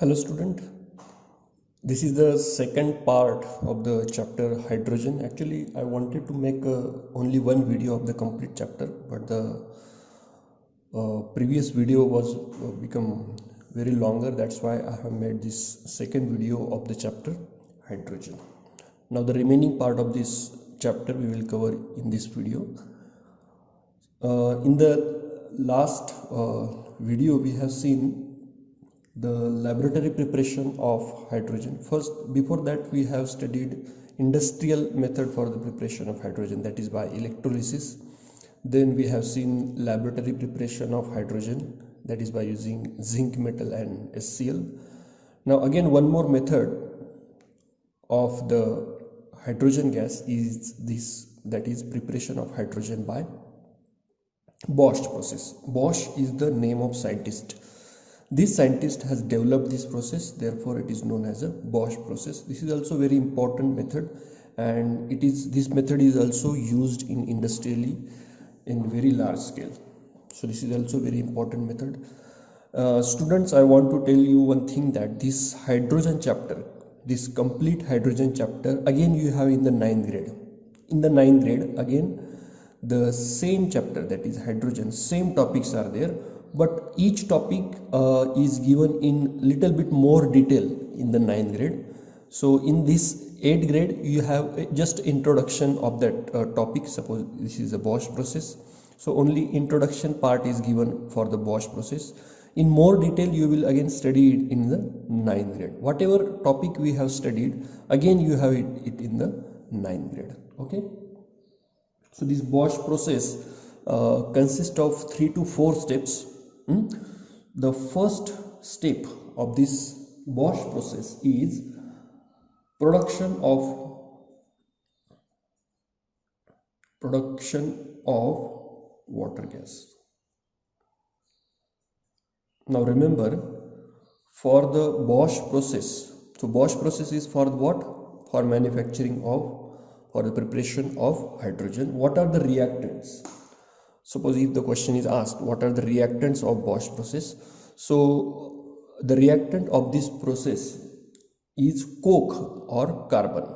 Hello student, this is the second part of the chapter hydrogen. Actually, I wanted to make only one video of the complete chapter, but the previous video was become very longer. That's why I have made this second video of the chapter hydrogen. Now the remaining part of this chapter we will cover in this video. In the last video we have seen the laboratory preparation of hydrogen. First, before that we have studied industrial method for the preparation of hydrogen, that is by electrolysis. Then we have seen laboratory preparation of hydrogen, that is by using zinc metal and HCl. Now again one more method of the hydrogen gas is this, that is preparation of hydrogen by Bosch process. Bosch is the name of scientist. This scientist has developed this process, therefore it is known as a Bosch process. This is also very important method, and this method is also used in industrially in very large scale. So this is also very important method. Students, I want to tell you one thing, that this hydrogen chapter, this complete hydrogen chapter, again you have in the 9th grade. In the 9th grade again the same chapter, that is hydrogen, same topics are there, but each topic is given in little bit more detail in the 9th grade. So in this 8th grade you have just introduction of that topic. Suppose this is a Bosch process, so only introduction part is given for the Bosch process. In more detail you will again study it in the 9th grade. Whatever topic we have studied, again you have it in the 9th grade. Okay, so this Bosch process consists of 3 to 4 steps. The first step of this Bosch process is production of water gas. Now remember, for the Bosch process, so Bosch process is for what? For manufacturing of, for the preparation of hydrogen. What are the reactants? Suppose if the question is asked, what are the reactants of Bosch process? So the reactant of this process is coke or carbon.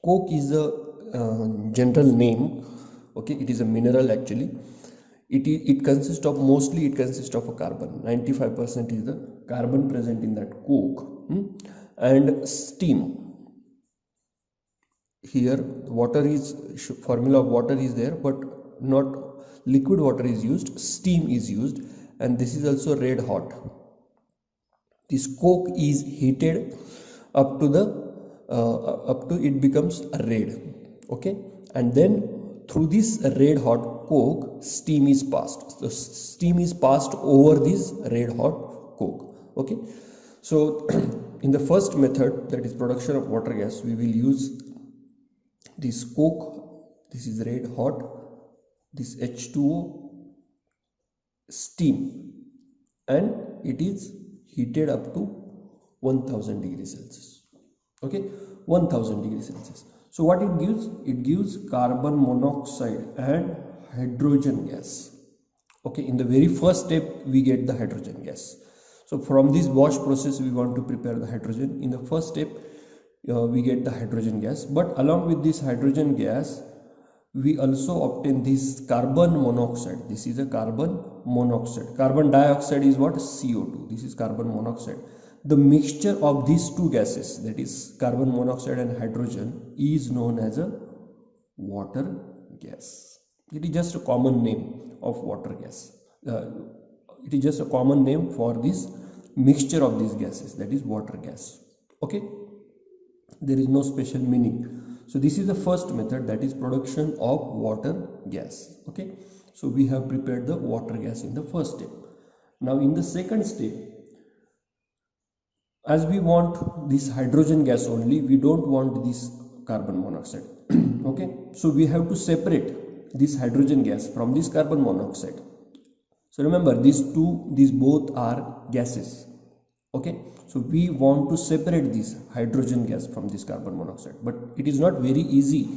Coke is a general name. Okay, it is a mineral actually. It consists of, mostly it consists of a carbon. 95% is the carbon present in that coke. And steam. Here water is, formula of water is there, but not liquid water is used, steam is used, and this is also red hot. This coke is heated up to it becomes red. Okay, and then through this red hot coke steam is passed. So steam is passed over this red hot coke. Okay, so in the first method, that is production of water gas, we will use this coke, this is red hot, this H2O, steam, and it is heated up to 1000 degrees Celsius. Okay, 1000 degrees Celsius. So what it gives? It gives carbon monoxide and hydrogen gas. Okay, in the very first step we get the hydrogen gas. So from this Bosch process we want to prepare the hydrogen. In the first step we get the hydrogen gas, but along with this hydrogen gas we also obtain this carbon monoxide. This is a carbon monoxide. Carbon dioxide is what? CO2. This is carbon monoxide. The mixture of these two gases, that is carbon monoxide and hydrogen, is known as a water gas. It is just a common name of water gas. It is just a common name for this mixture of these gases, that is water gas. Okay, there is no special meaning. So this is the first method, that is production of water gas. Okay, so we have prepared the water gas in the first step. Now in the second step, as we want this hydrogen gas only, we don't want this carbon monoxide. Okay, so we have to separate this hydrogen gas from this carbon monoxide. So remember, these both are gases. Okay, so we want to separate this hydrogen gas from this carbon monoxide, but it is not very easy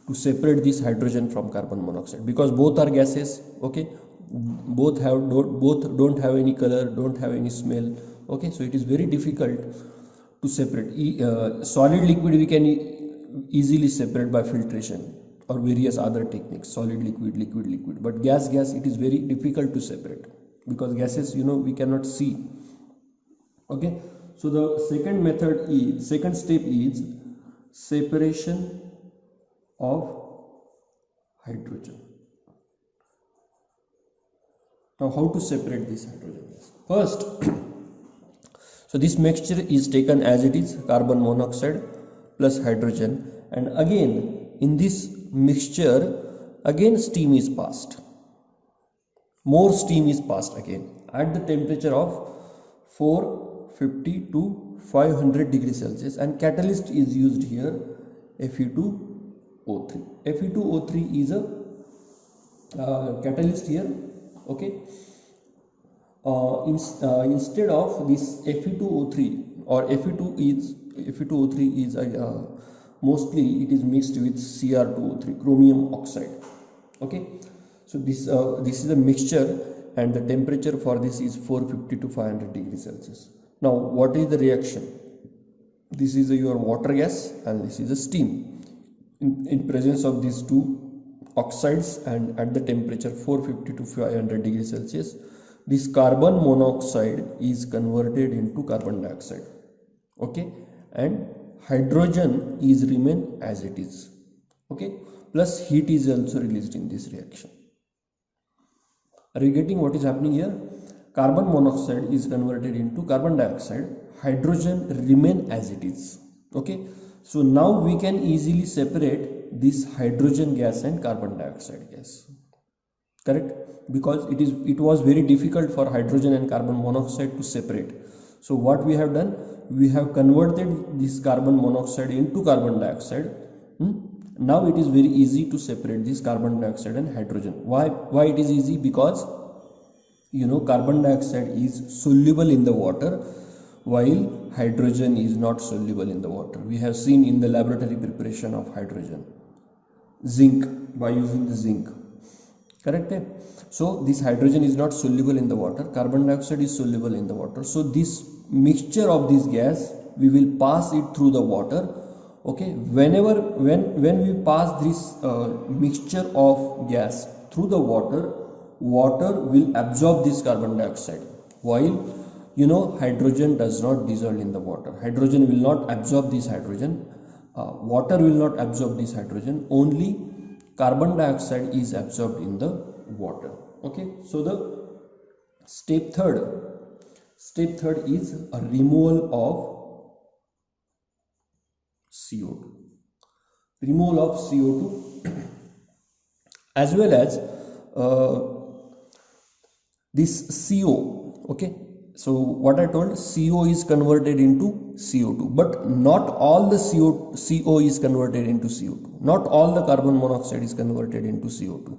to separate this hydrogen from carbon monoxide because both are gases. Okay, both don't have any color, don't have any smell, Okay, so it is very difficult to separate. Solid liquid we can easily separate by filtration or various other techniques, solid liquid, liquid liquid, but gas it is very difficult to separate because gases, you know, we cannot see. Okay, so the second step is separation of hydrogen. Now how to separate this hydrogen gas? First, so this mixture is taken as it is, carbon monoxide plus hydrogen, and again in this mixture again steam is passed. More steam is passed again at the temperature of 450 to 500 degrees Celsius, and catalyst is used here, Fe2O3. Fe2O3 is a catalyst here. Okay, instead of this Fe2O3 or Fe2O3 is mostly it is mixed with Cr2O3, chromium oxide. Okay, so this is a mixture, and the temperature for this is 450 to 500 degrees Celsius. Now what is the reaction? This is your water gas and this is a steam. In presence of these two oxides and at the temperature 450 to 500 degrees Celsius, this carbon monoxide is converted into carbon dioxide. Okay, and hydrogen is remain as it is. Okay, plus heat is also released in this reaction. Are you getting what is happening here? Carbon monoxide is converted into carbon dioxide, hydrogen remain as it is. Okay, so now we can easily separate this hydrogen gas and carbon dioxide gas, correct? Because it was very difficult for hydrogen and carbon monoxide to separate. So what we have done, we have converted this carbon monoxide into carbon dioxide. Now it is very easy to separate this carbon dioxide and hydrogen. Why it is easy? Because, you know, carbon dioxide is soluble in the water while hydrogen is not soluble in the water. We have seen in the laboratory preparation of hydrogen, zinc, by using the zinc, correct? So this hydrogen is not soluble in the water, carbon dioxide is soluble in the water. So this mixture of this gas, we will pass it through the water. Okay, when we pass this mixture of gas through the water will absorb this carbon dioxide, while, you know, hydrogen does not dissolve in the water. Hydrogen will not absorb this hydrogen, water will not absorb this hydrogen, only carbon dioxide is absorbed in the water. Okay, so the step third is a removal of CO2, as well as this CO. Okay, so what I told, CO is converted into CO2, but not all the CO is converted into CO2. Not all the carbon monoxide is converted into CO2.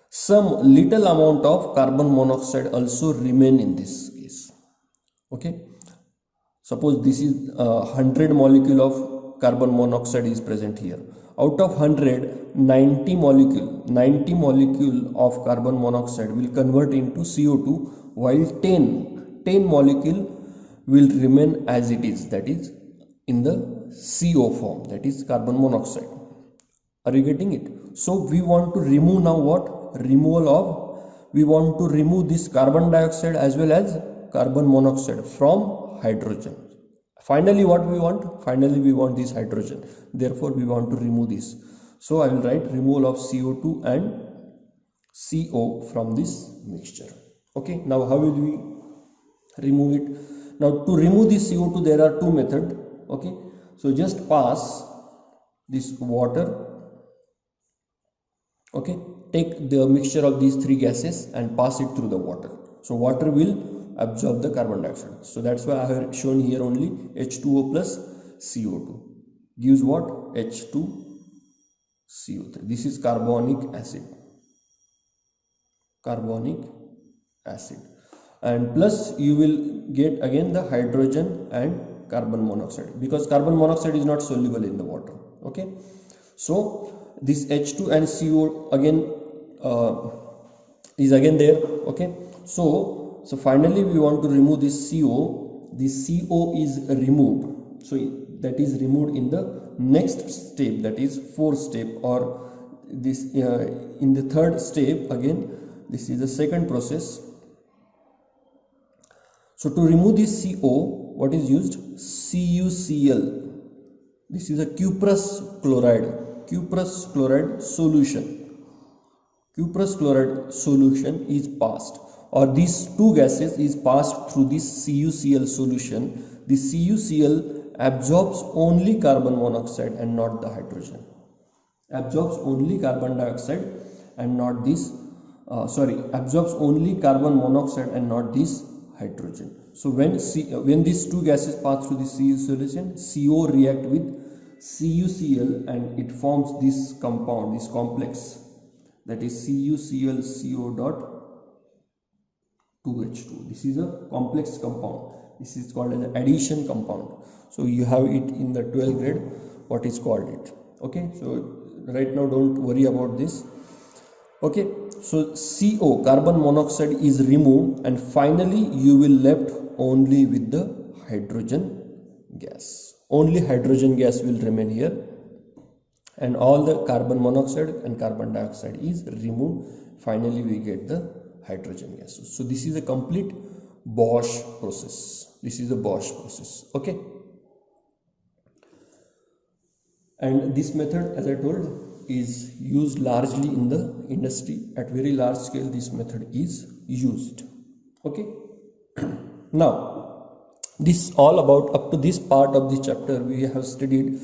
Some little amount of carbon monoxide also remain in this case. Okay, suppose this is 100 molecule of carbon monoxide is present here. Out of 100, 90 molecule of carbon monoxide will convert into CO2, while 10 molecule will remain as it is, that is in the CO form, that is carbon monoxide. Are you getting it? So we want to remove now what? We want to remove this carbon dioxide as well as carbon monoxide from hydrogen. Finally what we want? Finally we want this hydrogen. Therefore we want to remove this. So I will write removal of CO2 and CO from this mixture. Okay, now how will we remove it? Now to remove this CO2 there are two methods. Okay, so just pass this water. Okay, take the mixture of these three gases and pass it through the water. So water will absorb the carbon dioxide. So that's why I have shown here only H2O plus CO2 gives what? H2CO3. This is carbonic acid. And plus you will get again the hydrogen and carbon monoxide, because carbon monoxide is not soluble in the water. Okay, so this H2 and CO again is again there. Okay, so finally we want to remove this CO the CO is removed. So that is removed in the next step, that is fourth step, or this in the third step. Again, this is the second process. So to remove this CO, what is used? CuCl. This is a cuprous chloride solution. Cuprous chloride solution is passed, or these two gases is passed through this CuCl solution. The CuCl absorbs only carbon monoxide and not the hydrogen. Absorbs only carbon dioxide and not this, absorbs only carbon monoxide and not this hydrogen. So when these two gases pass through the Cu solution, CO react with CuCl and it forms this compound, this complex, that is CuCl CO dot 2H2. This is a complex compound. This is called as an addition compound. So you have it in the 12th grade, what is called it. Okay, so right now don't worry about this. Okay, so CO, carbon monoxide, is removed, and finally you will left only with the hydrogen gas. Only hydrogen gas will remain here, and all the carbon monoxide and carbon dioxide is removed. Finally we get the hydrogen gas. So this is a complete Bosch process. This is a Bosch process. Okay, and this method, as I told, is used largely in the industry. At very large scale this method is used. Okay, now this all about, up to this part of the chapter we have studied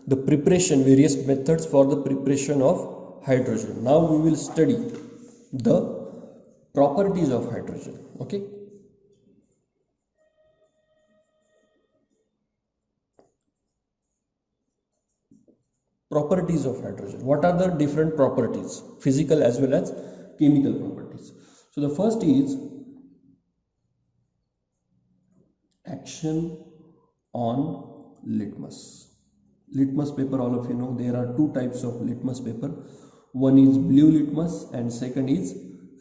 the preparation, various methods for the preparation of hydrogen. Now we will study the properties of hydrogen. Okay, properties of hydrogen. What are the different properties, physical as well as chemical properties? So the first is action on litmus paper. All of you know there are two types of litmus paper. One is blue litmus and second is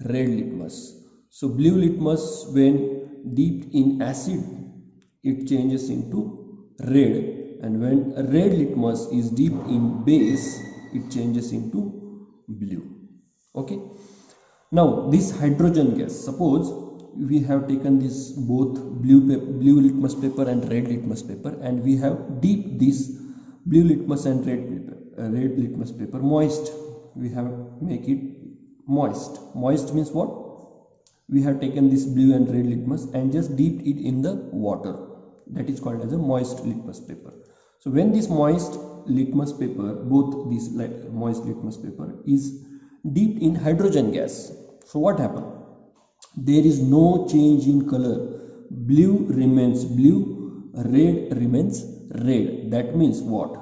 red litmus. So blue litmus, when dipped in acid, it changes into red, and when red litmus is dipped in base, it changes into blue. Okay, now this hydrogen gas, suppose we have taken this both blue litmus paper and red litmus paper, and we have dipped this blue litmus and red litmus paper moist. We have make it moist. Moist means what? We have taken this blue and red litmus and just dipped it in the water. That is called as a moist litmus paper. So when this moist litmus paper, both this moist litmus paper is dipped in hydrogen gas, so what happened? There is no change in color. Blue remains blue, red remains red. That means what?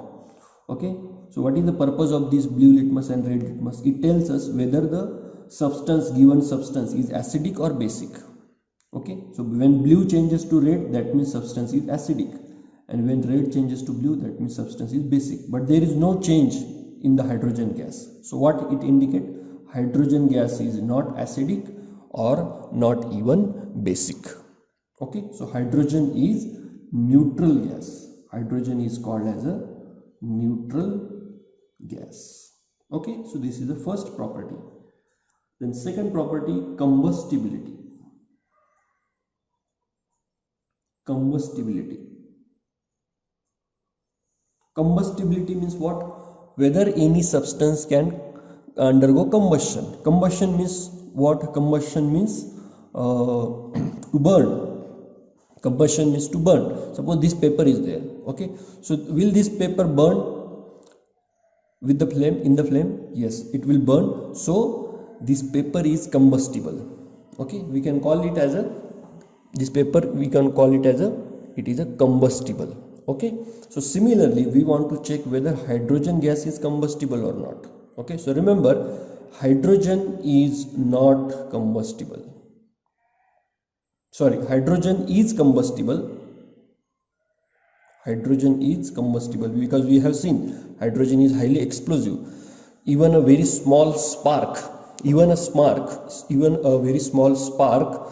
Okay, so what is the purpose of this blue litmus and red litmus? It tells us whether the given substance is acidic or basic. Okay, so when blue changes to red, that means substance is acidic, and when red changes to blue, that means substance is basic. But there is no change in the hydrogen gas. So what it indicates? Hydrogen gas is not acidic or not even basic. Okay, so hydrogen is neutral gas. Hydrogen is called as a neutral gas. Okay, so this is the first property. Then second property, combustibility. Combustibility means what? Whether any substance can undergo combustion. Combustion means what? Combustion means to burn. Combustion means to burn. Suppose this paper is there. Okay, so will this paper burn with the flame, in the flame? Yes, it will burn. So this paper is combustible. Okay, we can call it as a, this paper we can call it as a, it is a combustible. Okay, so similarly we want to check whether hydrogen gas is combustible or not. Okay, so remember, hydrogen is not combustible. Sorry, hydrogen is combustible. Hydrogen is combustible because we have seen hydrogen is highly explosive. Even a very small spark, even a very small spark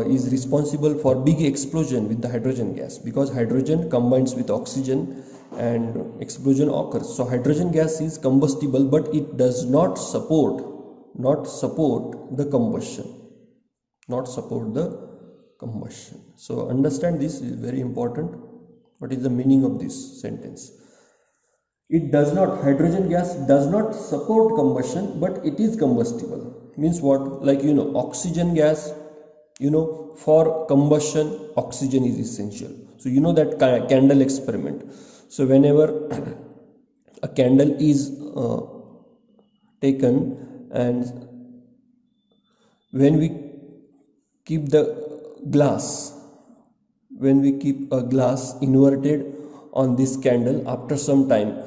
is responsible for big explosion with the hydrogen gas, because hydrogen combines with oxygen and explosion occurs. So hydrogen gas is combustible, but it does not support the combustion, So understand, this is very important. What is the meaning of this sentence? Hydrogen gas does not support combustion, but it is combustible. Means what? Like, oxygen gas, for combustion, oxygen is essential. So that candle experiment. So whenever a candle is taken, and when we keep a glass inverted on this candle, after some time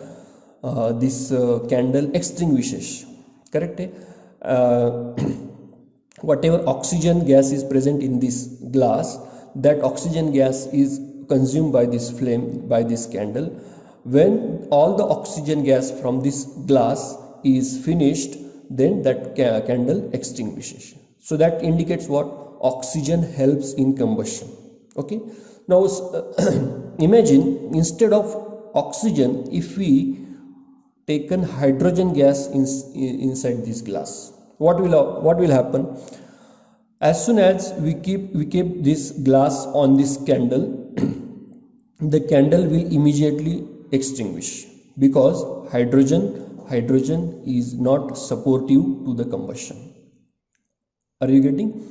this candle extinguishes, correct? Whatever oxygen gas is present in this glass, that oxygen gas is consumed by this flame, by this candle. When all the oxygen gas from this glass is finished, then that candle extinguishes. So that indicates what? Oxygen helps in combustion. Okay, now imagine, instead of oxygen, if we taken hydrogen gas inside this glass, what will happen? As soon as we keep this glass on this candle, the candle will immediately extinguish, because hydrogen is not supportive to the combustion. Are you getting?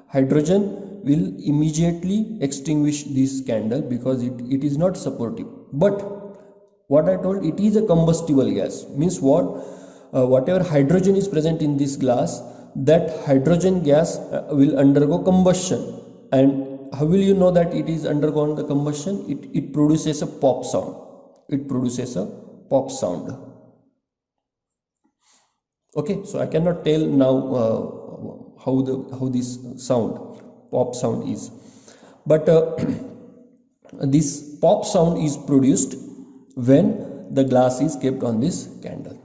Hydrogen will immediately extinguish this candle because it is not supportive. But what I told, it is a combustible gas. Means what? Whatever hydrogen is present in this glass, that hydrogen gas will undergo combustion. And how will you know that it is undergone the combustion? It produces a pop sound. Okay, so I cannot tell now how this pop sound is, but this pop sound is produced when the glass is kept on this candle.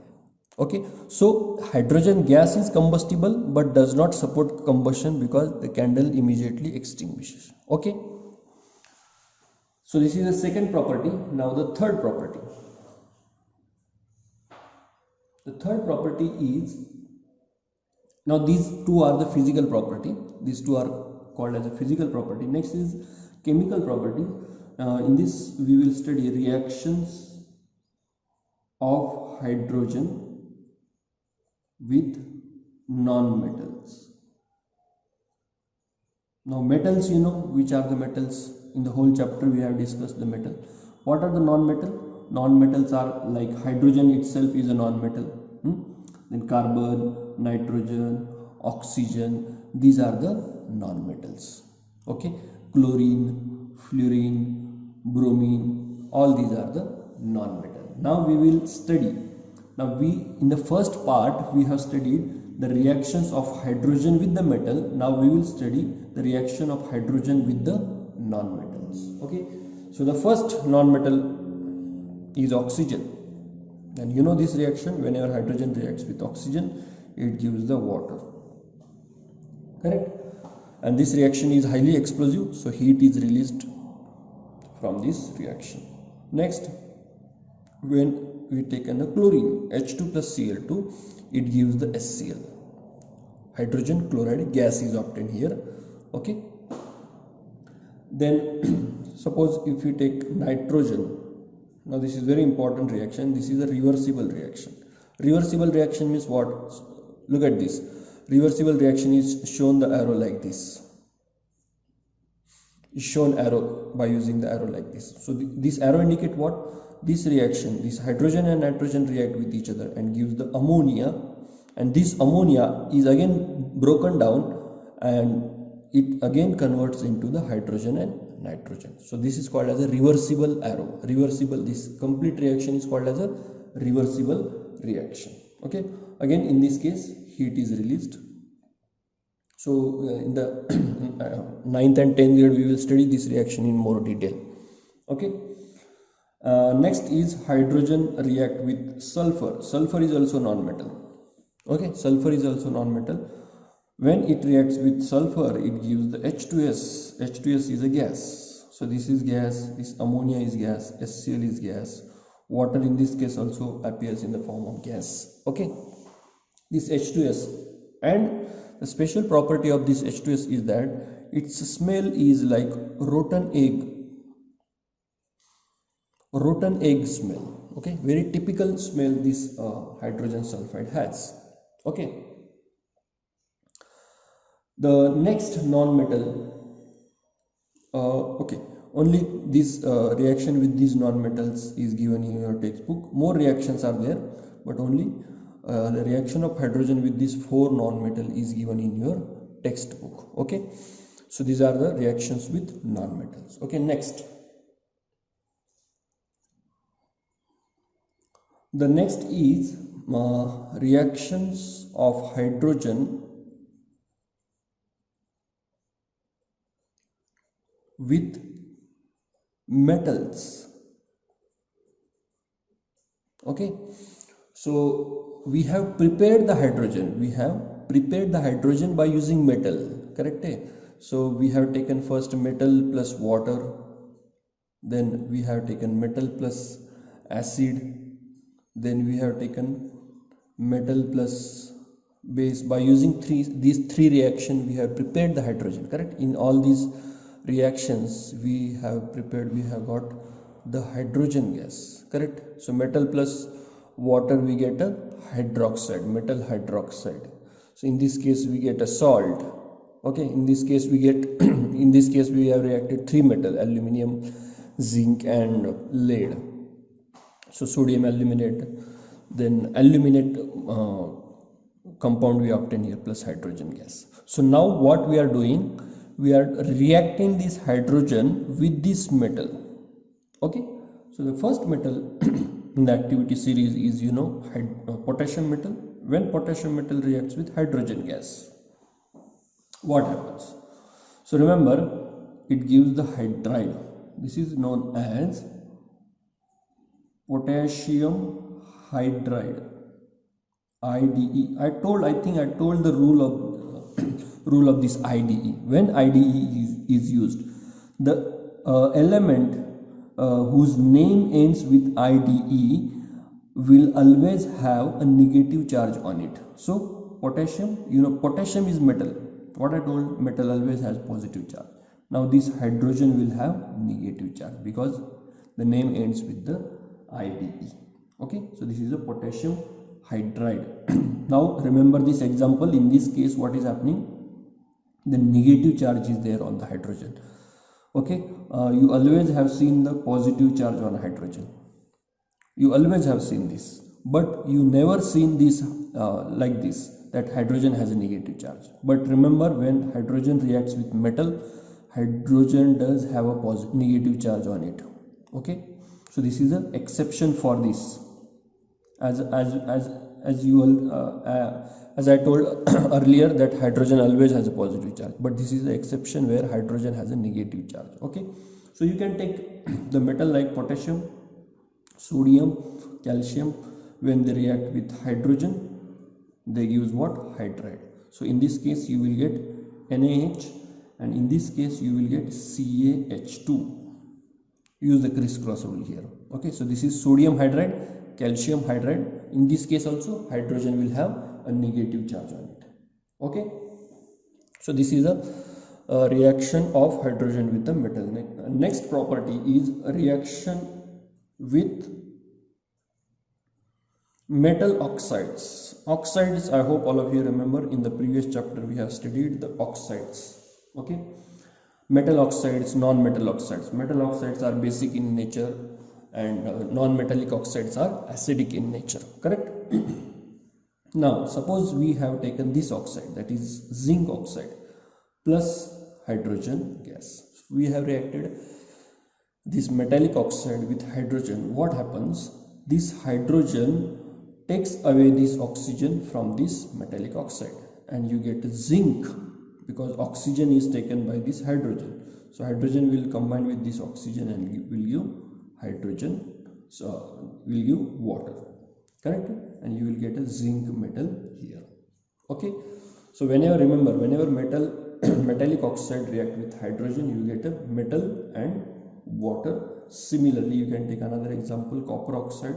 Okay, so hydrogen gas is combustible but does not support combustion because the candle immediately extinguishes. Okay, so this is the second property. Now the third property. The third property is, now these two are the physical property. These two are called as a physical property. Next is chemical property. In this we will study reactions of hydrogen with non-metals. Now metals, which are the metals? In the whole chapter we have discussed the metal. What are the non-metal? Non-metals are like hydrogen itself is a non-metal. Then carbon, nitrogen, oxygen, these are the non-metals. Okay, chlorine, fluorine, bromine, all these are the non-metal. Now we will study. Now in the first part we have studied the reactions of hydrogen with the metal. Now we will study the reaction of hydrogen with the non-metals. Okay, so the first non-metal is oxygen. And this reaction, whenever hydrogen reacts with oxygen, it gives the water. Correct? And this reaction is highly explosive, so heat is released from this reaction. Next, when we take the chlorine, H2 plus Cl2, it gives the HCl. Hydrogen chloride gas is obtained here. Okay. Then suppose if we take nitrogen. Now this is very important reaction. This is a reversible reaction. Reversible reaction means what? Look at this. Reversible reaction is shown the arrow like this. Is shown arrow by using the arrow like this. So this arrow indicate what? This reaction, this hydrogen and nitrogen react with each other and gives the ammonia, and this ammonia is again broken down and it again converts into the hydrogen and nitrogen. So this is called as a reversible arrow. This complete reaction is called as a reversible reaction. Okay, again in this case heat is released. So in the 9th and 10th grade we will study this reaction in more detail. Okay, next is hydrogen react with sulfur. Sulfur is also non-metal. Okay, sulfur is also non-metal. When it reacts with sulfur, it gives the H2S. H2S is a gas. So this is gas, this ammonia is gas, HCl is gas. Water in this case also appears in the form of gas. Okay, this H2S. And the special property of this H2S is that its smell is like rotten egg smell. Okay, very typical smell this hydrogen sulfide has. Okay, the next non-metal, okay, only this reaction with these non-metals is given in your textbook. More reactions are there, but only the reaction of hydrogen with these 4 non-metal is given in your textbook. Okay, so these are the reactions with non-metals. Okay, next. The next is reactions of hydrogen with metals. Okay, so we have prepared the hydrogen. By using metal, correct? So we have taken first metal plus water, then we have taken metal plus acid, then we have taken metal plus base. By using these three reactions, we have prepared the hydrogen, correct? In all these reactions we have got the hydrogen gas, correct? So metal plus water, we get a hydroxide, metal hydroxide. So in this case we get a salt. Okay, in this case we get in this case we have reacted 3 metal, aluminium, zinc and lead. So sodium aluminate, then aluminate compound we obtain here plus hydrogen gas. So now what we are doing, we are reacting this hydrogen with this metal. Okay, so the first metal in the activity series is potassium metal. When potassium metal reacts with hydrogen gas, what happens? So remember, it gives the hydride. This is known as potassium hydride, IDE. I think I told the rule of this IDE. When IDE is used, the element whose name ends with IDE will always have a negative charge on it. So potassium, potassium is metal. What I told, metal always has positive charge. Now this hydrogen will have negative charge because the name ends with the IDE. Okay, so this is a potassium hydride. Now remember this example. In this case, what is happening? The negative charge is there on the hydrogen. Okay, you always have seen the positive charge on hydrogen. You always have seen this, but you never seen this like this, that hydrogen has a negative charge. But remember, when hydrogen reacts with metal, hydrogen does have a positive negative charge on it. Okay, so this is an exception for this. As I told earlier, that hydrogen always has a positive charge, but this is the exception where hydrogen has a negative charge. Okay, so you can take the metal like potassium, sodium, calcium. When they react with hydrogen, they use what? Hydride. So in this case you will get NaH, and in this case you will get CaH2. Use the crisscross rule here. Okay, so this is sodium hydride, calcium hydride. In this case also hydrogen will have a negative charge on it. Okay, so this is a reaction of hydrogen with the metal. Next property is a reaction with metal oxides. Oxides, I hope all of you remember, in the previous chapter we have studied the oxides. Okay, metal oxides, non-metal oxides. Metal oxides are basic in nature, and non-metallic oxides are acidic in nature, correct? Now suppose we have taken this oxide, that is zinc oxide, plus hydrogen gas. We have reacted this metallic oxide with hydrogen. What happens? This hydrogen takes away this oxygen from this metallic oxide, and you get zinc, because oxygen is taken by this hydrogen. So hydrogen will combine with this oxygen and will give hydrogen, so will give water, correct? And you will get a zinc metal here. Okay, So whenever metal metallic oxide react with hydrogen, you get a metal and water. Similarly, you can take another example, copper oxide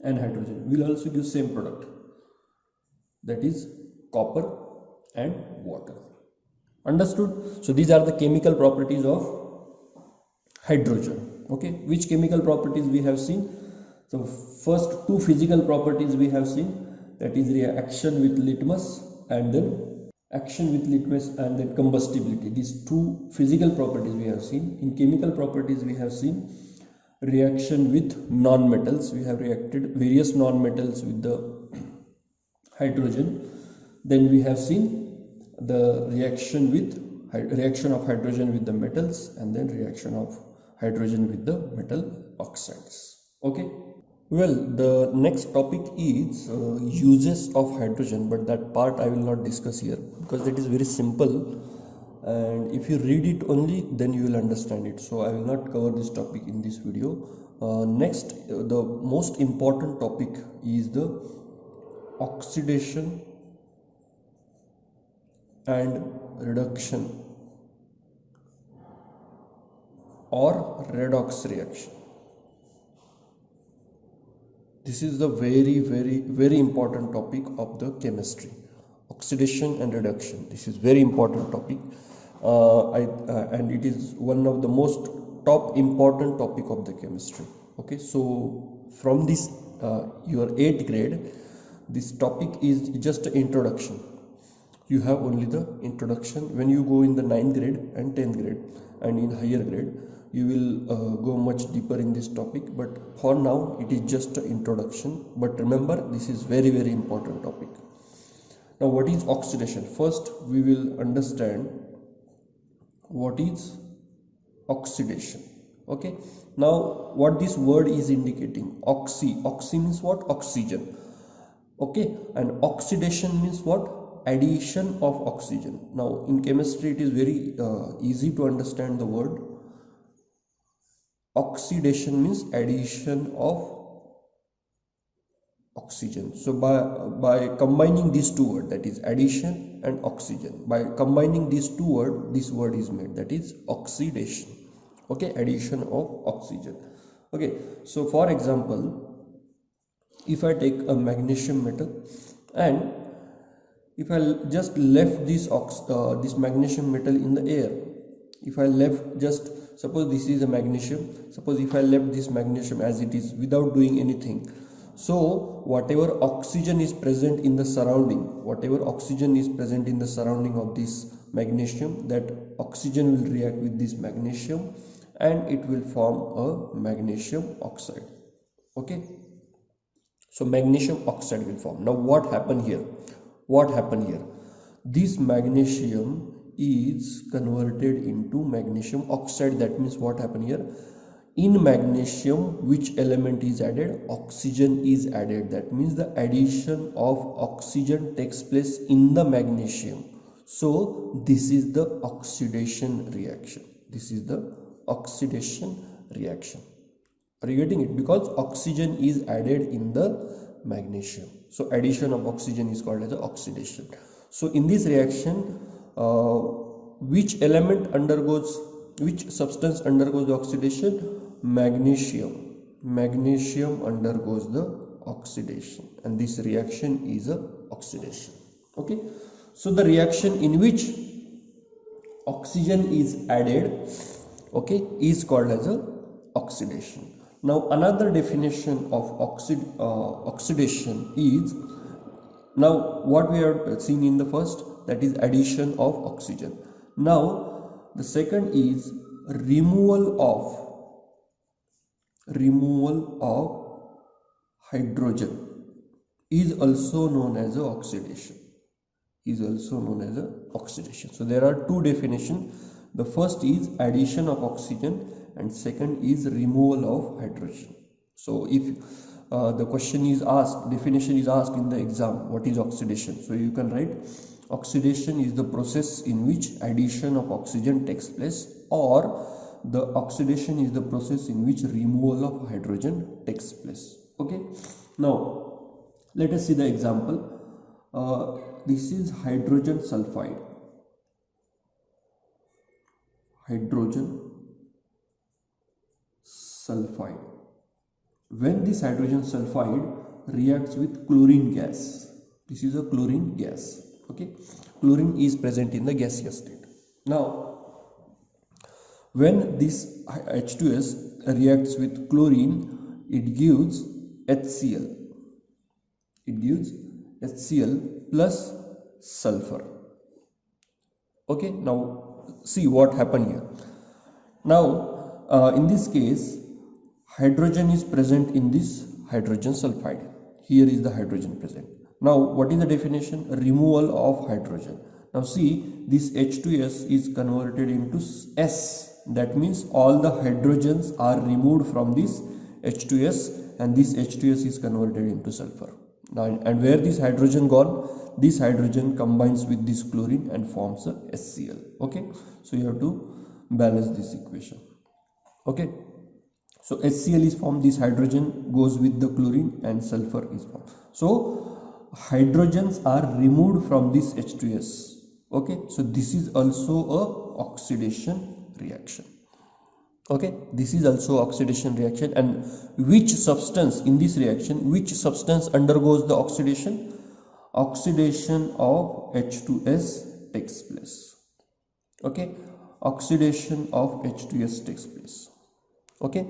and hydrogen will also give same product, that is copper and water. Understood? So these are the chemical properties of hydrogen. Okay, which chemical properties we have seen? So first two physical properties we have seen, that is reaction with litmus and then action with litmus and then combustibility. These two physical properties we have seen. In chemical properties we have seen reaction with non-metals. We have reacted various non-metals with the hydrogen. Then we have seen the reaction of hydrogen with the metals, and then reaction of hydrogen with the metal oxides. Okay, well, the next topic is uses of hydrogen, but that part I will not discuss here because that is very simple, and if you read it only then you will understand it. So I will not cover this topic in this video. Next, the most important topic is the oxidation and reduction or redox reaction. This is the very important topic of the chemistry. Oxidation and reduction, this is very important topic, and it is one of the most top important topic of the chemistry. Okay, so from this your 8th grade, this topic is just an introduction. You have only the introduction. When you go in the 9th grade and 10th grade and in higher grade, you will go much deeper in this topic, but for now it is just an introduction. But remember, this is very important topic. Now, what is oxidation? First we will understand what is oxidation. Okay, now what this word is indicating, oxy means what? Oxygen. Okay, and oxidation means what? Addition of oxygen. Now in chemistry it is very easy to understand the word. Oxidation means addition of oxygen. So by combining these two words, that is addition and oxygen, by combining these two words, this word is made, that is oxidation. Okay, addition of oxygen. Okay, so for example, if I take a magnesium metal and if I just left this magnesium metal in the air, if I left, just suppose this is a magnesium, suppose if I left this magnesium as it is without doing anything, so whatever oxygen is present in the surrounding, of this magnesium, that oxygen will react with this magnesium and it will form a magnesium oxide. Okay, so magnesium oxide will form. Now what happened here? This magnesium is converted into magnesium oxide. That means what happened here? In magnesium, which element is added? Oxygen is added. That means the addition of oxygen takes place in the magnesium. So this is the oxidation reaction. Are you getting it? Because oxygen is added in the magnesium, so addition of oxygen is called as oxidation. So in this reaction, which substance undergoes the oxidation? Magnesium undergoes the oxidation, and this reaction is a oxidation. Okay, so the reaction in which oxygen is added, okay, is called as a oxidation. Now another definition of oxidation is, now what we have seen in the first, that is addition of oxygen. Now the second is removal of hydrogen is also known as oxidation. So there are two definitions. The first is addition of oxygen and second is removal of hydrogen. So if the question is asked, definition is asked in the exam, what is oxidation? So you can write, oxidation is the process in which addition of oxygen takes place, or the oxidation is the process in which removal of hydrogen takes place. Okay, now let us see the example. This is hydrogen sulfide. Hydrogen sulfide. When this hydrogen sulfide reacts with chlorine gas, this is a chlorine gas. Okay, chlorine is present in the gaseous state. Now, when this H2S reacts with chlorine, it gives HCl. It gives HCl plus sulfur. Okay, now see what happened here. Now, in this case, hydrogen is present in this hydrogen sulfide. Here is the hydrogen present. Now, what is the definition? Removal of hydrogen. Now, see, this H2S is converted into S. That means all the hydrogens are removed from this H2S, and this H2S is converted into sulfur. Now, and where this hydrogen gone? This hydrogen combines with this chlorine and forms a HCl. Okay, so you have to balance this equation. Okay, so HCl is formed, this hydrogen goes with the chlorine and sulfur is formed. So hydrogens are removed from this H2S. Okay, so this is also a oxidation reaction. Okay, this is also oxidation reaction. And which substance in this reaction, which substance undergoes the oxidation? Oxidation of H2S takes place. Okay, oxidation of H2S takes place. Okay,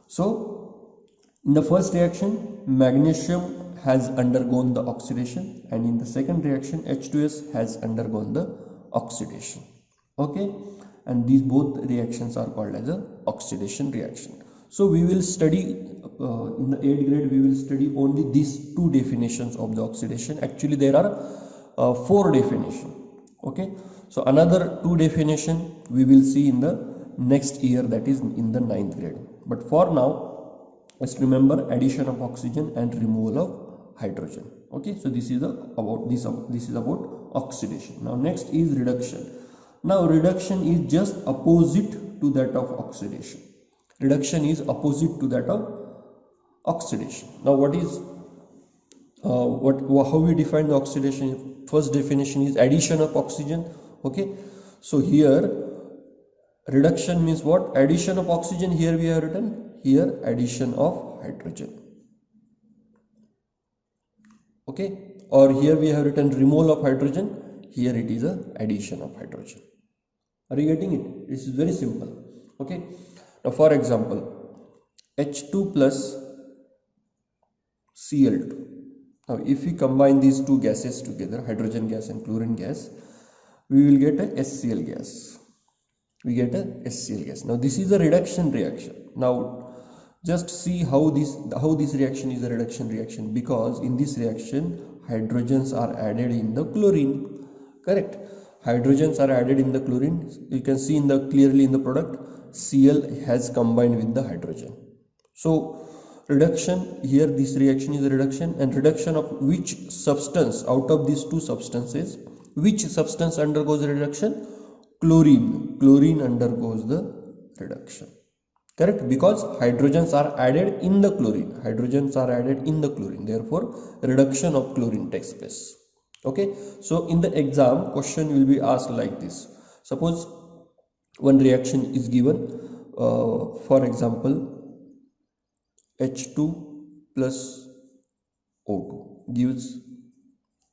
so in the first reaction, magnesium has undergone the oxidation, and in the second reaction, H2S has undergone the oxidation. Okay, and these both reactions are called as a oxidation reaction. So we will study in the 8th grade, we will study only these two definitions of the oxidation. Actually there are 4 definitions. Okay, so another 2 definition we will see in the next year, that is in the 9th grade. But for now, let's remember addition of oxygen and removal of hydrogen. Okay, so this is about this is about oxidation. Now next is reduction. Now reduction is just opposite to that of oxidation. Reduction is opposite to that of oxidation. Now what is how we define the oxidation? First definition is addition of oxygen. Okay, so here reduction means what? Addition of oxygen. Here we have written here addition of hydrogen. Okay, or here we have written removal of hydrogen. Here it is a addition of hydrogen. Are you getting it? This is very simple. Okay, now for example, H2 plus Cl2. Now if we combine these two gases together, hydrogen gas and chlorine gas, we will get a HCl gas. We get a HCl gas. Now this is a reduction reaction. Now just see how this reaction is a reduction reaction, because in this reaction hydrogens are added in the chlorine. Correct? Hydrogens are added in the chlorine. You can see clearly in the product, Cl has combined with the hydrogen. So reduction, here this reaction is a reduction, and reduction of which substance out of these two substances, which substance undergoes reduction? Chlorine. Chlorine undergoes the reduction. Correct? Because hydrogens are added in the chlorine. Hydrogens are added in the chlorine. Therefore, reduction of chlorine takes place. Okay, so in the exam question will be asked like this. Suppose one reaction is given, for example H2 plus O2 gives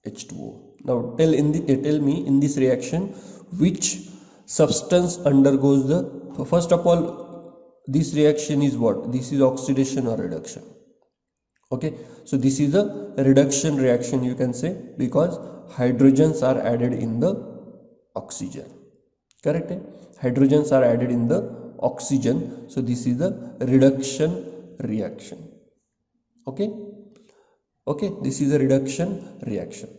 H2O. Now tell me in this reaction which substance undergoes the, first of all, this reaction is what? This is oxidation or reduction. Okay, so this is a reduction reaction, you can say, because hydrogens are added in the oxygen. Correct? Hydrogens are added in the oxygen, so this is the reduction reaction. Okay, okay, this is a reduction reaction.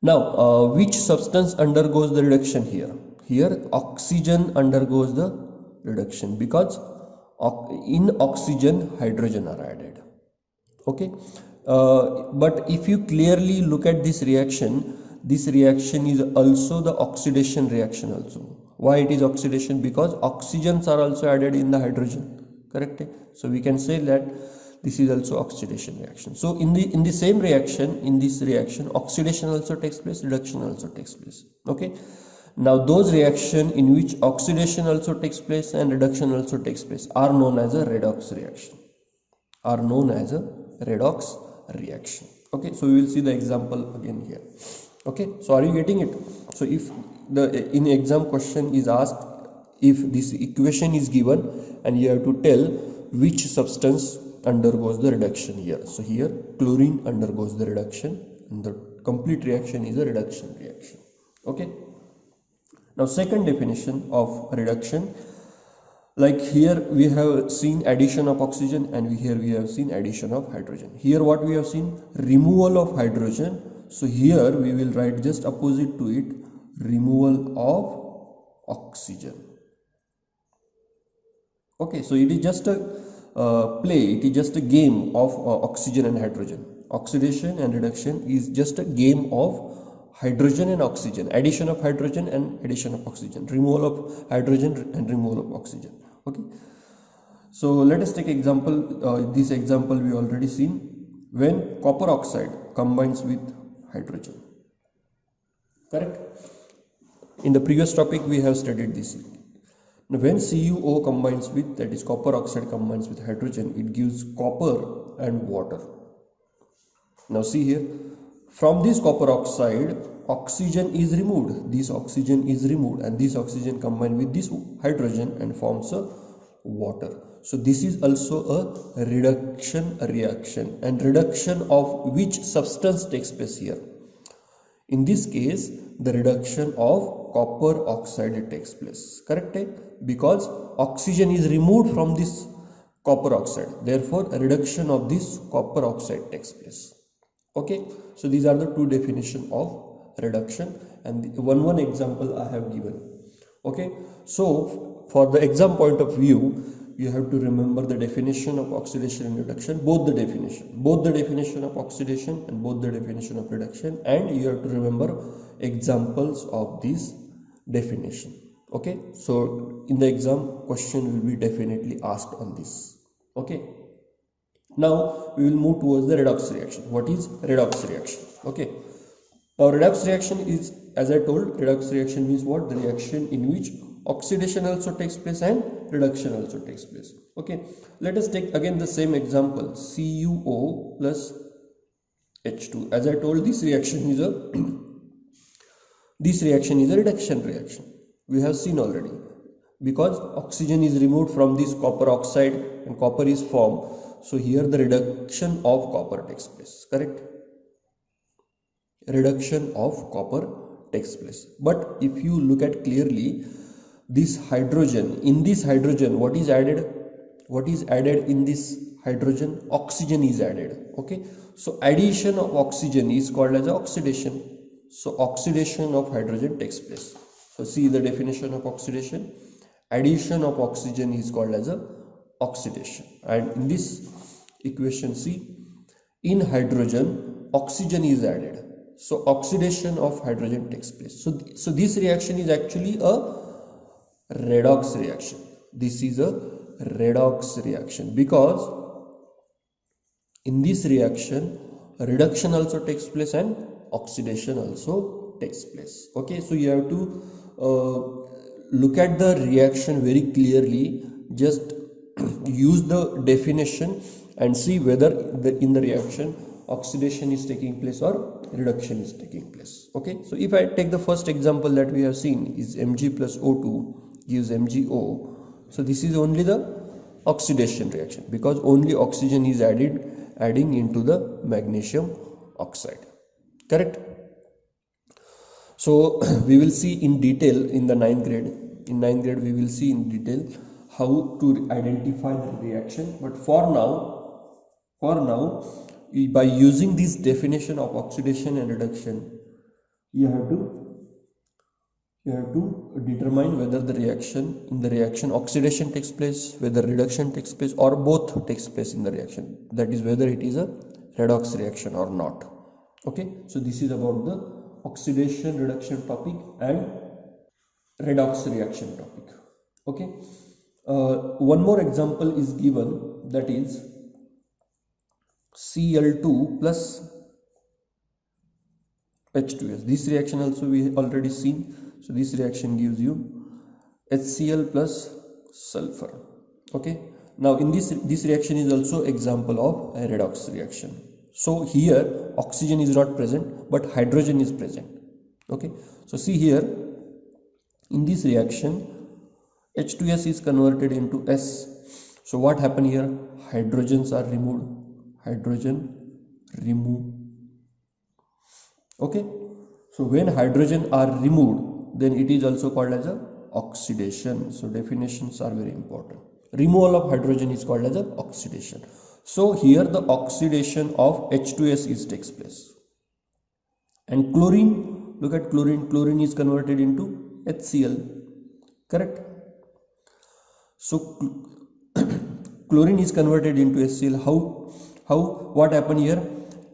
Now which substance undergoes the reduction here? Here oxygen undergoes the reduction, because in oxygen hydrogen are added. Okay, but if you clearly look at this reaction is also the oxidation reaction also. Why it is oxidation? Because oxygens are also added in the hydrogen. Correct? So we can say that This is also oxidation reaction. So in the same reaction, in this reaction, oxidation also takes place, reduction also takes place. Okay. Now those reaction in which oxidation also takes place and reduction also takes place are known as a redox reaction. Are known as a redox reaction. Okay, so we will see the example again here. Okay, so are you getting it? So if the in exam question is asked, if this equation is given and you have to tell which substance undergoes the reduction here. So here chlorine undergoes the reduction and the complete reaction is a reduction reaction. Okay. Now second definition of reduction, like here we have seen addition of oxygen and here we have seen addition of hydrogen. Here what we have seen, removal of hydrogen. So here we will write just opposite to it, removal of oxygen. Okay, so it is just a play, it is just a game of oxygen and hydrogen. Oxidation and reduction is just a game of hydrogen and oxygen, addition of hydrogen and addition of oxygen, removal of hydrogen and removal of oxygen. Okay, so let us take example. This example we already seen, when copper oxide combines with hydrogen. Correct. In the previous topic we have studied this. Now when CuO combines with, that is copper oxide combines with hydrogen, it gives copper and water. Now see here, from this copper oxide oxygen is removed, this oxygen is removed and this oxygen combined with this hydrogen and forms a water. So this is also a reduction reaction, and reduction of which substance takes place here? In this case the reduction of copper oxide takes place. Correct? Because oxygen is removed from this copper oxide, therefore a reduction of this copper oxide takes place. Okay, so these are the two definitions of reduction and one example I have given. Okay, so for the exam point of view, you have to remember the definition of oxidation and reduction, both the definition of oxidation and both the definition of reduction, and you have to remember examples of this definition. Okay, so in the exam question will be definitely asked on this. Okay, now we will move towards the redox reaction. What is redox reaction? Okay, now redox reaction is, as I told, redox reaction means what? The reaction in which oxidation also takes place and reduction also takes place. Okay, let us take again the same example, CuO plus H2. As I told, this reaction is a reduction reaction. We have seen already, because oxygen is removed from this copper oxide and copper is formed. So here the reduction of copper takes place. Correct? Reduction of copper takes place. But if you look at clearly, this hydrogen, in this hydrogen what is added? What is added in this hydrogen? Oxygen is added. Okay, so addition of oxygen is called as oxidation. So oxidation of hydrogen takes place. So see the definition of oxidation, addition of oxygen is called as a oxidation. And in this equation, see, in hydrogen oxygen is added, so oxidation of hydrogen takes place. So this reaction is actually a redox reaction. This is a redox reaction because in this reaction reduction also takes place and oxidation also takes place. Okay, so you have to look at the reaction very clearly. Just use the definition and see whether in the reaction oxidation is taking place or reduction is taking place. Okay, so if I take the first example that we have seen is Mg plus O2 gives MgO. So this is only the oxidation reaction because only oxygen is adding into the magnesium oxide. Correct? So we will see in detail in the 9th grade. In 9th grade we will see in detail how to identify the reaction. But for now, by using this definition of oxidation and reduction, you have to determine whether in the reaction oxidation takes place, whether reduction takes place, or both takes place in the reaction. That is whether it is a redox reaction or not. Okay, so this is about the oxidation reduction topic and redox reaction topic. Okay, one more example is given, that is Cl2 plus H2S. This reaction also we already seen. So this reaction gives you HCl plus sulfur. Okay. Now in this reaction is also example of a redox reaction. So here oxygen is not present but hydrogen is present. Okay. So see here in this reaction H2S is converted into S. So what happened here? Hydrogens are removed. Hydrogen remove. Okay. So when hydrogen are removed, then it is also called as a oxidation. So definitions are very important. Removal of hydrogen is called as a oxidation. So here the oxidation of H2S is takes place. And chlorine, look at chlorine. Chlorine is converted into HCl. Correct? So chlorine is converted into HCl. What happened here?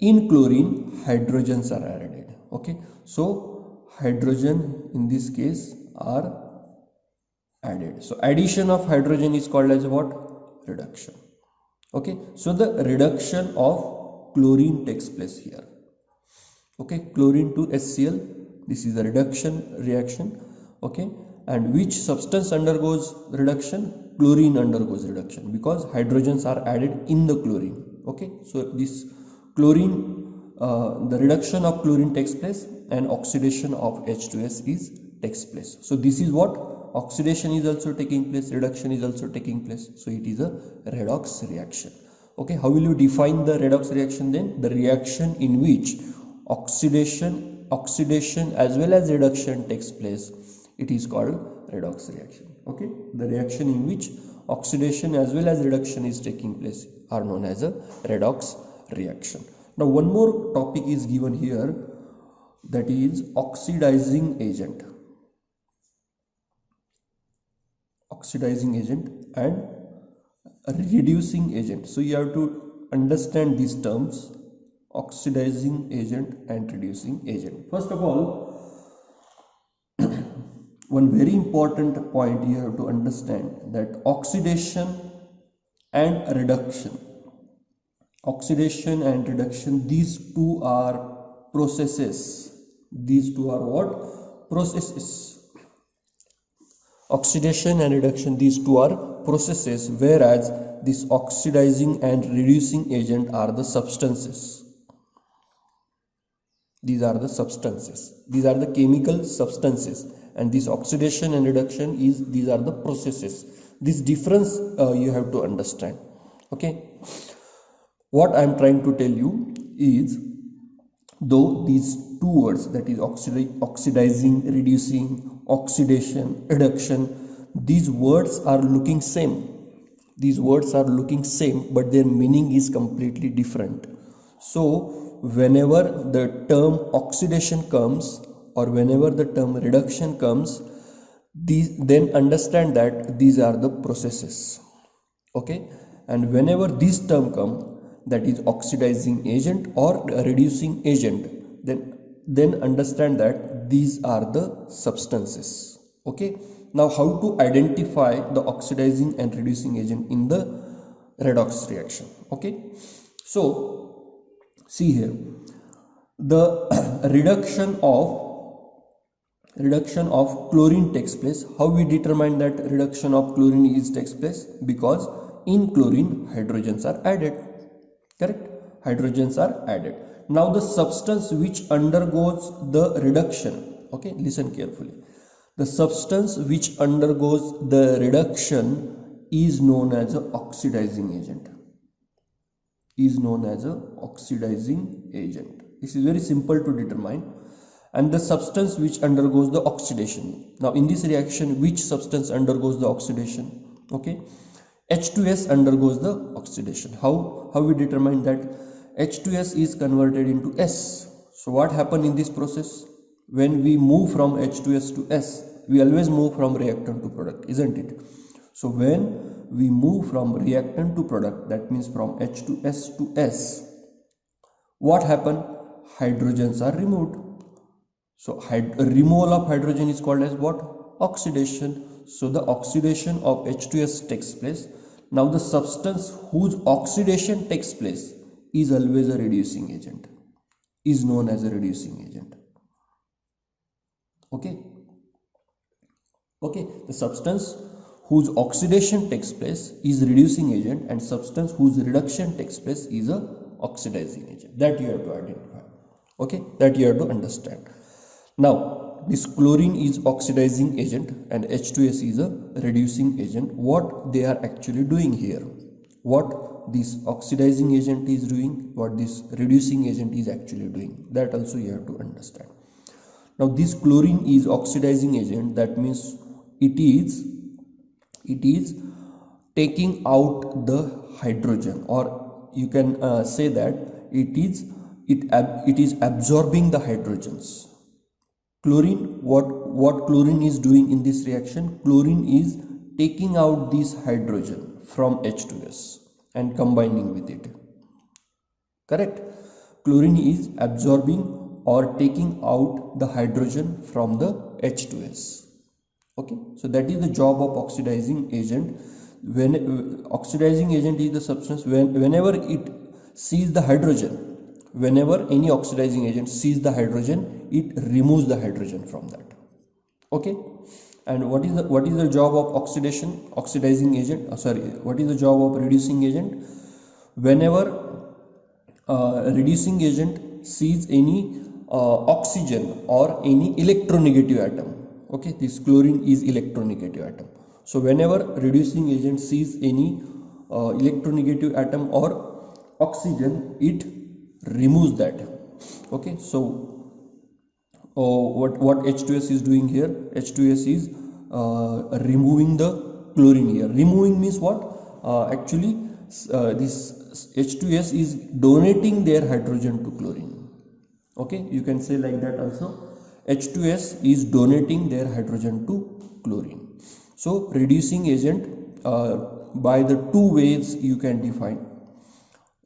In chlorine, hydrogens are added. Okay. So hydrogen in this case are added. So addition of hydrogen is called as what? Reduction. Okay. So the reduction of chlorine takes place here. Okay. Chlorine to HCl. This is the reduction reaction. Okay. And which substance undergoes reduction? Chlorine undergoes reduction because hydrogens are added in the chlorine. Okay. So this chlorine, the reduction of chlorine takes place and oxidation of H2S takes place. So this is what? Oxidation is also taking place, reduction is also taking place. So it is a redox reaction. Okay, how will you define the redox reaction then? The reaction in which oxidation as well as reduction takes place, it is called redox reaction. Okay, the reaction in which oxidation as well as reduction is taking place are known as a redox reaction. Now one more topic is given here, that is oxidizing agent. Oxidizing agent and reducing agent. So you have to understand these terms, oxidizing agent and reducing agent. First of all, one very important point you have to understand, that oxidation and reduction, these two are processes. These two are what? Processes. Oxidation and reduction, these two are processes, whereas this oxidizing and reducing agent are the substances. These are the substances. These are the chemical substances, and this oxidation and reduction these are the processes. This difference you have to understand. Okay. What I am trying to tell you is, though these two words, that is oxidizing, reducing, oxidation, reduction, these words are looking same. These words are looking same, but their meaning is completely different. So whenever the term oxidation comes or whenever the term reduction comes, then understand that these are the processes. Okay. And whenever this term comes, that is oxidizing agent or reducing agent, then understand that these are the substances. Okay. Now how to identify the oxidizing and reducing agent in the redox reaction? Okay. So see here, the reduction of chlorine takes place. How we determine that reduction of chlorine takes place? Because in chlorine hydrogens are added. Correct? Hydrogens are added. Now the substance which undergoes the reduction, okay, listen carefully. The substance which undergoes the reduction is known as an oxidizing agent. This is very simple to determine. And the substance which undergoes the oxidation. Now in this reaction, which substance undergoes the oxidation? Okay. H2S undergoes the oxidation. How we determine that? H2S is converted into S. So what happened in this process? When we move from H2S to S, we always move from reactant to product, isn't it? So when we move from reactant to product, that means from H2S to S, what happened? Hydrogens are removed. So removal of hydrogen is called as what? Oxidation. So the oxidation of H2S takes place. Now the substance whose oxidation takes place is always a reducing agent, is known as a reducing agent. Okay. The substance whose oxidation takes place is reducing agent, and substance whose reduction takes place is a oxidizing agent. That you have to identify. Okay, that you have to understand. Now this chlorine is oxidizing agent and H2S is a reducing agent. What they are actually doing here, what this oxidizing agent is doing, what this reducing agent is actually doing, that also you have to understand. Now this chlorine is oxidizing agent, that means it is taking out the hydrogen, or you can say that it is absorbing the hydrogens. Chlorine, what chlorine is doing in this reaction, chlorine is taking out this hydrogen from H2S and combining with it. Correct? Chlorine is absorbing or taking out the hydrogen from the H2S. Okay, so that is the job of oxidizing agent. When oxidizing agent is the substance whenever it sees the hydrogen, whenever any oxidizing agent sees the hydrogen, it removes the hydrogen from that. Okay, and what is the job of oxidizing agent? What is the job of reducing agent? Whenever reducing agent sees any oxygen or any electronegative atom. Okay, this chlorine is electronegative atom. So whenever reducing agent sees any electronegative atom or oxygen, it removes that. Okay, so what H2S is doing here? H2S is removing the chlorine here. Removing means what? Actually this H2S is donating their hydrogen to chlorine. Okay, you can say like that also. H2S is donating their hydrogen to chlorine. So reducing agent, by the two ways you can define.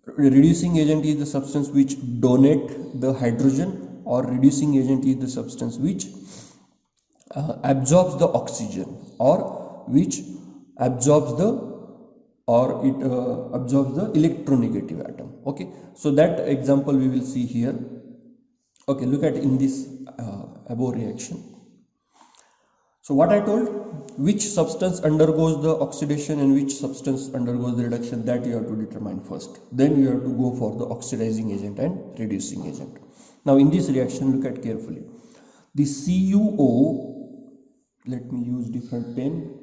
Reducing agent is the substance which donate the hydrogen, or reducing agent is the substance which absorbs the oxygen, or which absorbs the electronegative atom. Okay, so that example we will see here. Okay, look at in this above reaction. So what I told, which substance undergoes the oxidation and which substance undergoes the reduction, that you have to determine first. Then you have to go for the oxidizing agent and reducing agent. Now in this reaction, look at carefully. The CuO, let me use different pen.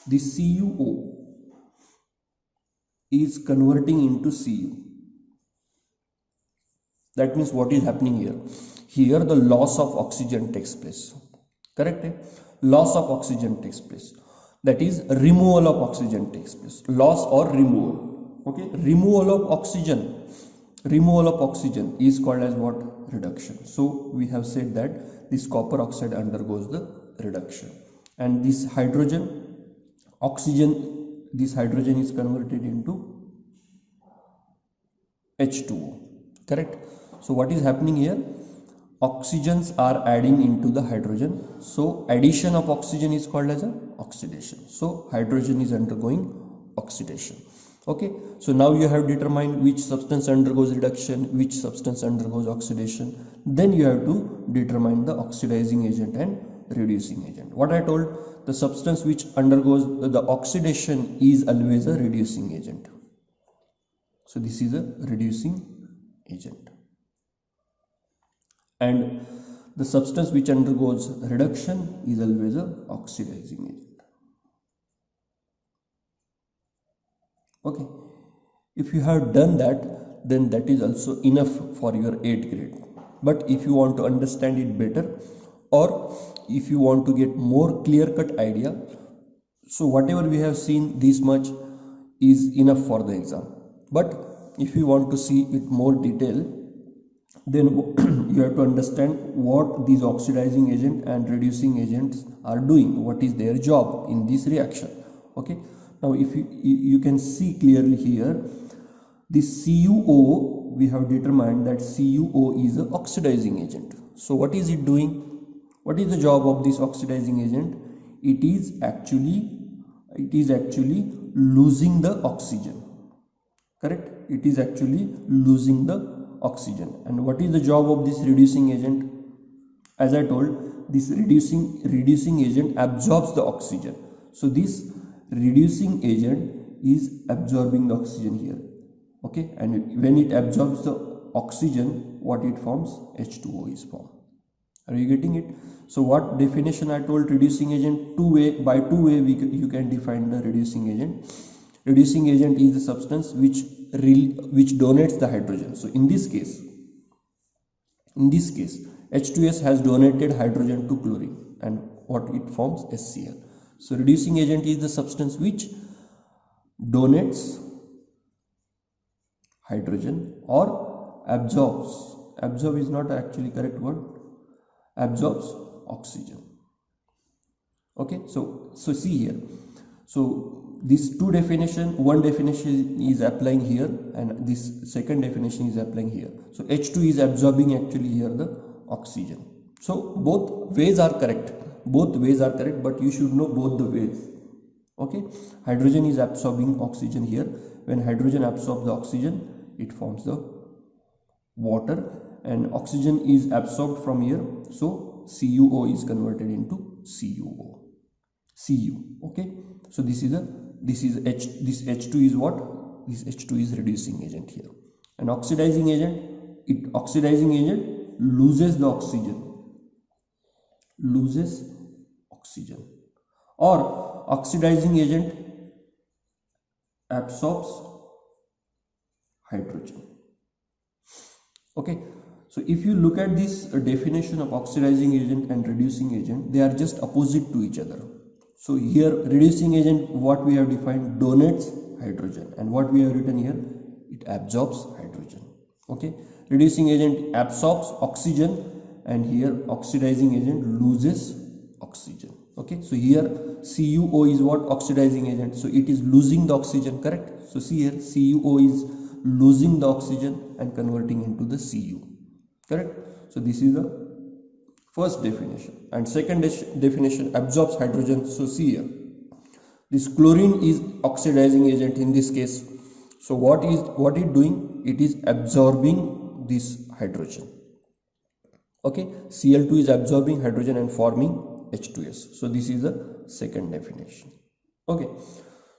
The CuO is converting into Cu. That means what is happening here? Here the loss of oxygen takes place. Correct? Loss of oxygen takes place. That is removal of oxygen takes place. Loss or removal. Okay, removal of oxygen. Removal of oxygen is called as what? Reduction. So we have said that this copper oxide undergoes the reduction, and this hydrogen, oxygen, this hydrogen is converted into H2O. Correct? So what is happening here? Oxygens are adding into the hydrogen. So addition of oxygen is called as a oxidation. So hydrogen is undergoing oxidation. Okay, so now you have determined which substance undergoes reduction, which substance undergoes oxidation. Then you have to determine the oxidizing agent and reducing agent. What I told, the substance which undergoes the oxidation is always a reducing agent. So this is a reducing agent. And the substance which undergoes reduction is always a oxidizing agent. Okay, if you have done that, then that is also enough for your 8th grade. But if you want to understand it better, or if you want to get more clear-cut idea, so whatever we have seen, this much is enough for the exam. But if you want to see it more detail, then you have to understand what these oxidizing agent and reducing agents are doing, what is their job in this reaction. Okay, now if you can see clearly here, this CuO, we have determined that CuO is an oxidizing agent. So what is it doing? What is the job of this oxidizing agent? It is actually it is actually losing the oxygen. Correct? It is actually losing the oxygen. And what is the job of this reducing agent? As I told, this reducing agent absorbs the oxygen. So this reducing agent is absorbing the oxygen here. Okay, and when it absorbs the oxygen, what it forms? H2O is formed. Are you getting it? So what definition I told? Reducing agent, by two way you can define the reducing agent. Reducing agent is the substance which donates the hydrogen. So in this case H2S has donated hydrogen to chlorine, and what it forms? HCl. So reducing agent is the substance which donates hydrogen or absorb is not actually correct word, absorbs oxygen. Okay, so see here, so these two definition, one definition is applying here and this second definition is applying here. So H2 is absorbing actually here the oxygen. So both ways are correct, but you should know both the ways. Okay, hydrogen is absorbing oxygen here. When hydrogen absorbs the oxygen, it forms the water, and oxygen is absorbed from here, so CuO is converted into Cu. Okay, so this H2 is what? This H2 is reducing agent here. And oxidizing agent, loses oxygen, or oxidizing agent absorbs hydrogen. Okay, so if you look at this definition of oxidizing agent and reducing agent, they are just opposite to each other. So here reducing agent, what we have defined, donates hydrogen, and what we have written here, it absorbs hydrogen. Okay, reducing agent absorbs oxygen, and here oxidizing agent loses oxygen. Okay, so here CuO is what? Oxidizing agent, so it is losing the oxygen. Correct? So see here, CuO is losing the oxygen and converting into the Cu. Correct? So this is the first definition. And second definition, absorbs hydrogen. So see here, this chlorine is oxidizing agent in this case. So what it doing? It is absorbing this hydrogen. Okay, Cl2 is absorbing hydrogen and forming H2S. So this is the second definition. Okay,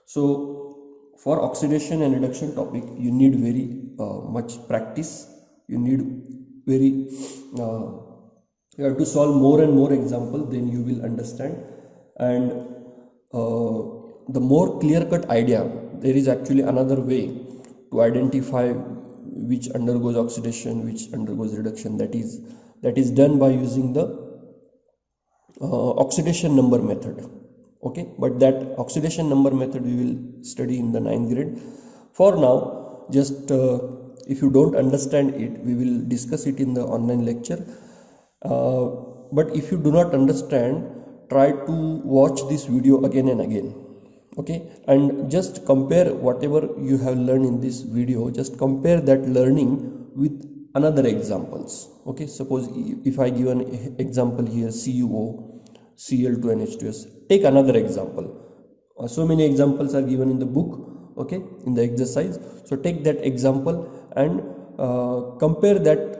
so for oxidation and reduction topic, you need very much practice. You need you have to solve more and more examples, then you will understand. And the more clear-cut idea, there is actually another way to identify which undergoes oxidation, which undergoes reduction. That is done by using the oxidation number method. Okay, but that oxidation number method we will study in the 9th grade. For now, just if you don't understand it, we will discuss it in the online lecture. But if you do not understand, try to watch this video again and again. Okay, and just compare whatever you have learned in this video, just compare that learning with another examples. Okay, suppose if I give an example here, CuO, Cl2 and H2S, take another example. So many examples are given in the book, okay, in the exercise. So take that example and compare that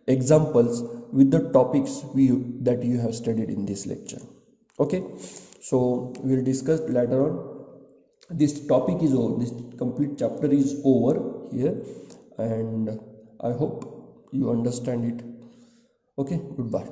examples with the topics that you have studied in this lecture. Okay, so we will discuss later on. This topic is over, this complete chapter is over here, and I hope you understand it. Okay, goodbye.